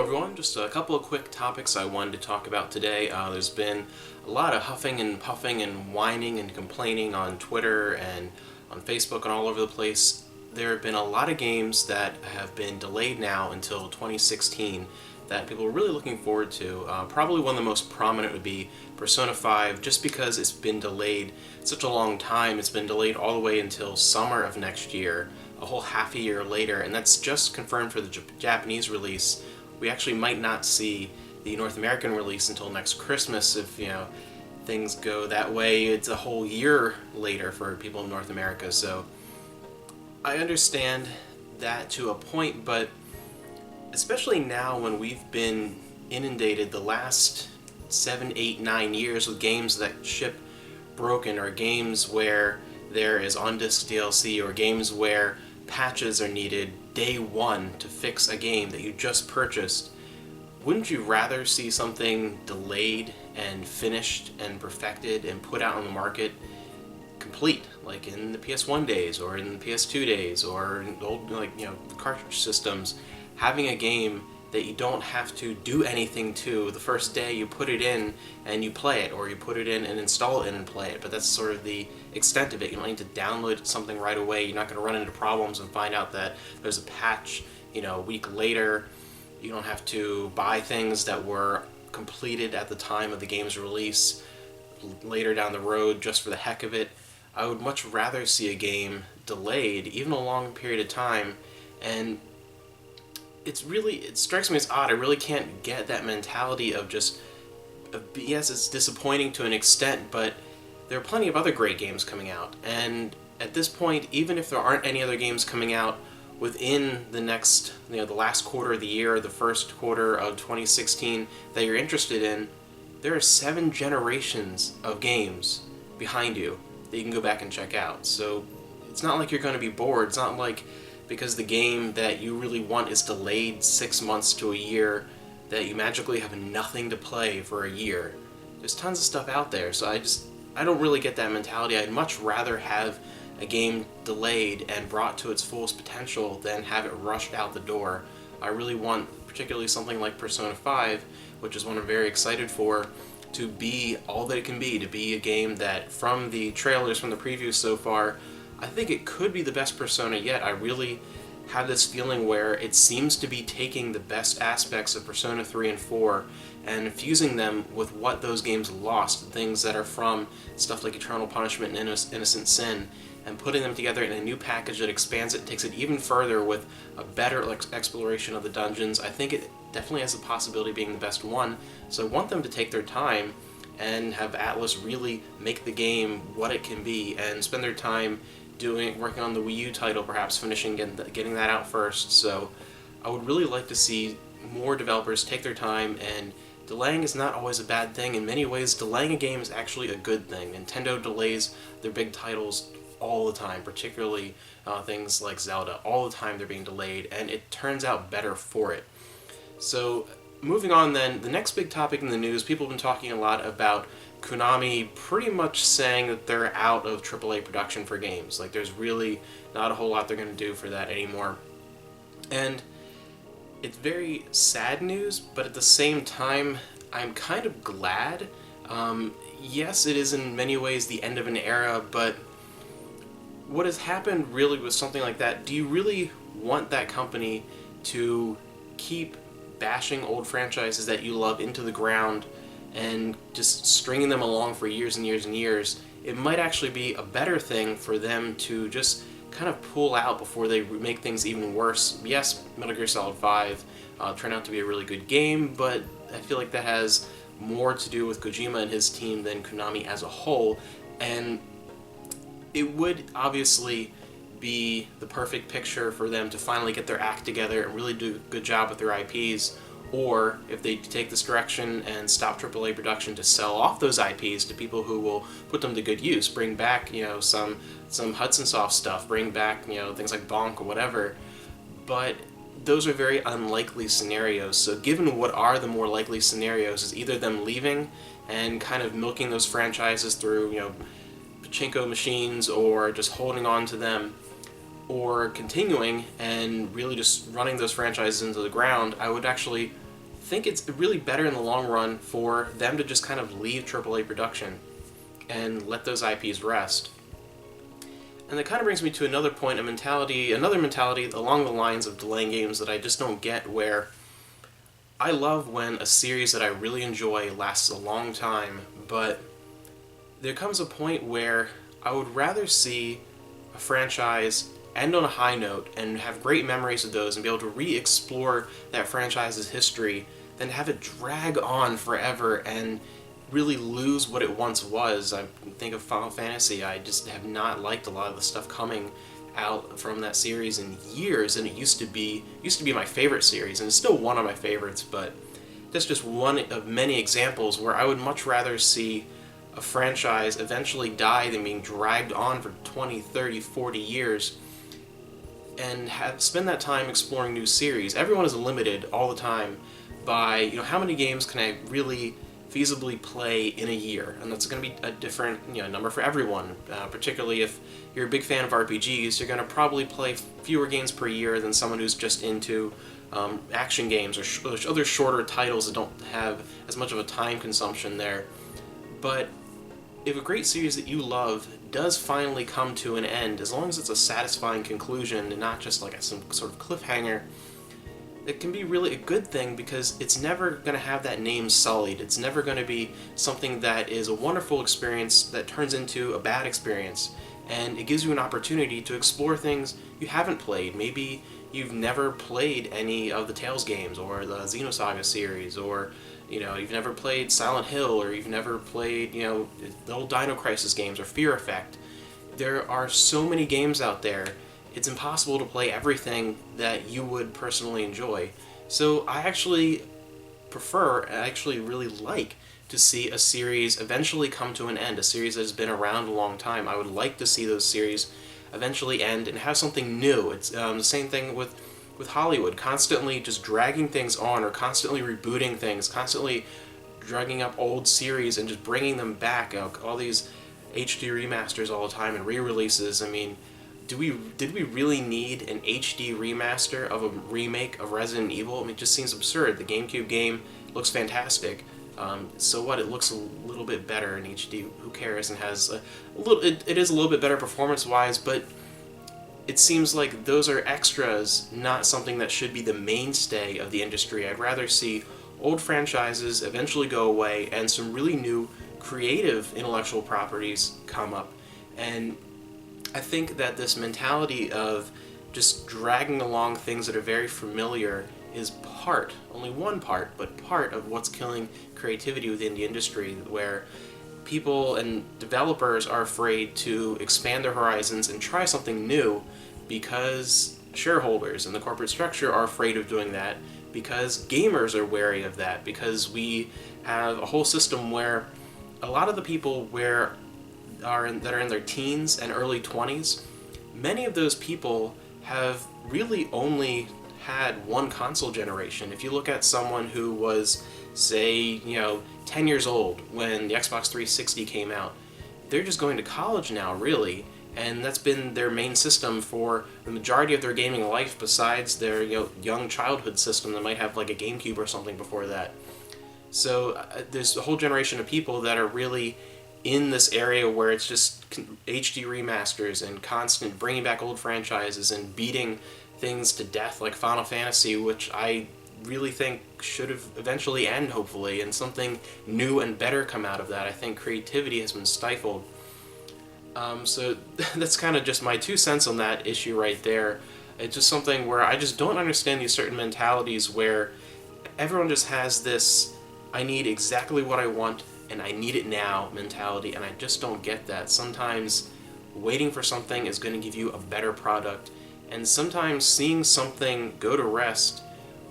everyone, just a couple of quick topics I wanted to talk about today. There's been a lot of huffing and puffing and whining and complaining on Twitter and on Facebook and all over the place. There have been a lot of games that have been delayed now until 2016 that people are really looking forward to. Probably one of the most prominent would be Persona 5, just because it's been delayed such a long time. It's been delayed all the way until summer of next year, a whole half a year later, and that's just confirmed for the Japanese release. We actually might not see the North American release until next Christmas if, things go that way. It's a whole year later for people in North America, so I understand that to a point, but especially now when we've been inundated the last 7, 8, 9 years with games that ship broken, or games where there is on-disc DLC, or games where patches are needed day one to fix a game that you just purchased, wouldn't you rather see something delayed and finished and perfected and put out on the market complete, like in the PS1 days or in the PS2 days or in old cartridge systems? Having a game that you don't have to do anything to the first day, you put it in and you play it, or you put it in and install it and play it, but that's sort of the extent of it. You don't need to download something right away. You're not going to run into problems and find out that there's a patch, a week later. You don't have to buy things that were completed at the time of the game's release later down the road just for the heck of it. I would much rather see a game delayed, even a long period of time, and it strikes me as odd. I really can't get that mentality of yes, it's disappointing to an extent, but there are plenty of other great games coming out, and at this point, even if there aren't any other games coming out within the next, the last quarter of the year, or the first quarter of 2016 that you're interested in, there are 7 generations of games behind you that you can go back and check out. So it's not like you're going to be bored. It's not like because the game that you really want is delayed 6 months to a year that you magically have nothing to play for a year. There's tons of stuff out there, so I don't really get that mentality. I'd much rather have a game delayed and brought to its fullest potential than have it rushed out the door. I really want, particularly something like Persona 5, which is one I'm very excited for, to be all that it can be, to be a game that, from the trailers, from the previews so far, I think it could be the best Persona yet. I really have this feeling where it seems to be taking the best aspects of Persona 3 and 4 and fusing them with what those games lost, things that are from stuff like Eternal Punishment and Innocent Sin, and putting them together in a new package that expands it, takes it even further with a better exploration of the dungeons. I think it definitely has the possibility of being the best one, so I want them to take their time and have Atlas really make the game what it can be, and spend their time working on the Wii U title, perhaps finishing getting that out first. So I would really like to see more developers take their time, and delaying is not always a bad thing. In many ways, delaying a game is actually a good thing. Nintendo delays their big titles all the time, particularly things like Zelda. All the time they're being delayed, and it turns out better for it. So moving on then, the next big topic in the news, people have been talking a lot about Konami pretty much saying that they're out of AAA production for games. Like, there's really not a whole lot they're going to do for that anymore. And it's very sad news, but at the same time, I'm kind of glad. Yes, it is in many ways the end of an era, but what has happened really with something like that, do you really want that company to keep bashing old franchises that you love into the ground and just stringing them along for years and years and years? It might actually be a better thing for them to just kind of pull out before they make things even worse. Yes, Metal Gear Solid 5 turned out to be a really good game, but I feel like that has more to do with Kojima and his team than Konami as a whole, and it would obviously be the perfect picture for them to finally get their act together and really do a good job with their IPs. Or if they take this direction and stop AAA production, to sell off those IPs to people who will put them to good use, bring back some Hudson Soft stuff, bring back things like Bonk or whatever. But those are very unlikely scenarios. So given what are the more likely scenarios is either them leaving and kind of milking those franchises through pachinko machines, or just holding on to them, or continuing and really just running those franchises into the ground. I would actually think it's really better in the long run for them to just kind of leave AAA production and let those IPs rest. And that kind of brings me to another point, another mentality along the lines of delaying games that I just don't get, where I love when a series that I really enjoy lasts a long time, but there comes a point where I would rather see a franchise end on a high note and have great memories of those and be able to re-explore that franchise's history than have it drag on forever and really lose what it once was. I think of Final Fantasy. I just have not liked a lot of the stuff coming out from that series in years, and it used to be my favorite series, and it's still one of my favorites, but that's just one of many examples where I would much rather see a franchise eventually die than being dragged on for 20, 30, 40 years and spend that time exploring new series. Everyone is limited all the time by, how many games can I really feasibly play in a year, and that's going to be a different number for everyone. Particularly if you're a big fan of RPGs, you're going to probably play fewer games per year than someone who's just into action games or other shorter titles that don't have as much of a time consumption there. But if a great series that you love does finally come to an end, as long as it's a satisfying conclusion and not just like some sort of cliffhanger, it can be really a good thing, because it's never going to have that name sullied. It's never going to be something that is a wonderful experience that turns into a bad experience. And it gives you an opportunity to explore things you haven't played. Maybe you've never played any of the Tales games or the Xenosaga series, or you've never played Silent Hill, or you've never played the old Dino Crisis games or Fear Effect. There are so many games out there. It's impossible to play everything that you would personally enjoy. So I actually really like to see a series eventually come to an end, a series that has been around a long time. I would like to see those series eventually end and have something new. It's the same thing with Hollywood, constantly just dragging things on or constantly rebooting things, constantly dragging up old series and just bringing them back. All these HD remasters all the time and re-releases. I mean, did we really need an HD remaster of a remake of Resident Evil? I mean, it just seems absurd. The GameCube game looks fantastic. So what? It looks a little bit better in HD. Who cares? And has it is a little bit better performance-wise, but it seems like those are extras, not something that should be the mainstay of the industry. I'd rather see old franchises eventually go away and some really new creative intellectual properties come up. And I think that this mentality of just dragging along things that are very familiar is only one part, but part of what's killing creativity within the industry, where people and developers are afraid to expand their horizons and try something new because shareholders and the corporate structure are afraid of doing that, because gamers are wary of that, because we have a whole system where a lot of the people that are in their teens and early 20s, many of those people have really only had one console generation. If you look at someone who was, say, 10 years old when the Xbox 360 came out, they're just going to college now, really, and that's been their main system for the majority of their gaming life, besides their young childhood system that might have like a GameCube or something before that. So there's a whole generation of people that are really in this area where it's just HD remasters and constant bringing back old franchises and beating things to death like Final Fantasy, which I really think should have eventually end, hopefully, and something new and better come out of that. I think creativity has been stifled. So that's kind of just my 2 cents on that issue right there. It's just something where I just don't understand these certain mentalities where everyone just has this I need exactly what I want and I need it now mentality, and I just don't get that. Sometimes waiting for something is going to give you a better product, and sometimes seeing something go to rest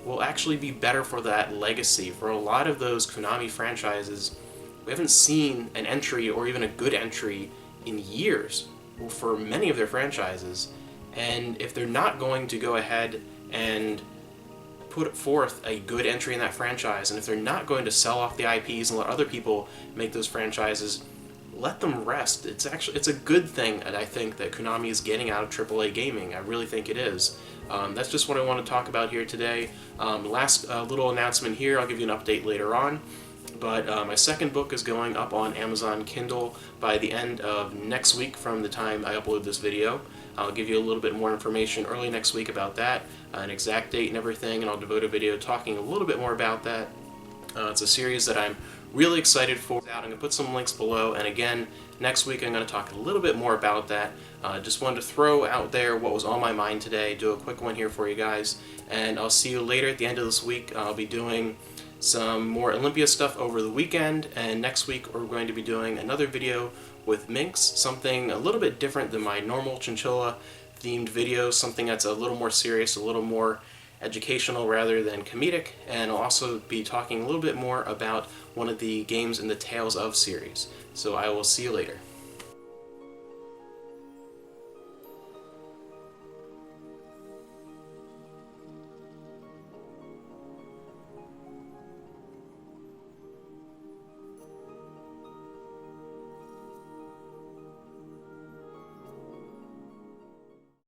will actually be better for that legacy. For a lot of those Konami franchises, we haven't seen an entry or even a good entry in years for many of their franchises, and if they're not going to go ahead and put forth a good entry in that franchise, and if they're not going to sell off the IPs and let other people make those franchises, let them rest. It's a good thing that I think that Konami is getting out of AAA gaming. I really think it is. That's just what I want to talk about here today. Last little announcement here, I'll give you an update later on. But my second book is going up on Amazon Kindle by the end of next week from the time I upload this video. I'll give you a little bit more information early next week about that, an exact date and everything, and I'll devote a video talking a little bit more about that. It's a series that I'm really excited for. I'm going to put some links below, and again, next week I'm going to talk a little bit more about that. Just wanted to throw out there what was on my mind today, do a quick one here for you guys, and I'll see you later at the end of this week. I'll be doing some more Olympia stuff over the weekend, and next week we're going to be doing another video with minks, something a little bit different than my normal chinchilla themed videos, something that's a little more serious, a little more educational rather than comedic, and I'll also be talking a little bit more about one of the games in the Tales of series. So I will see you later.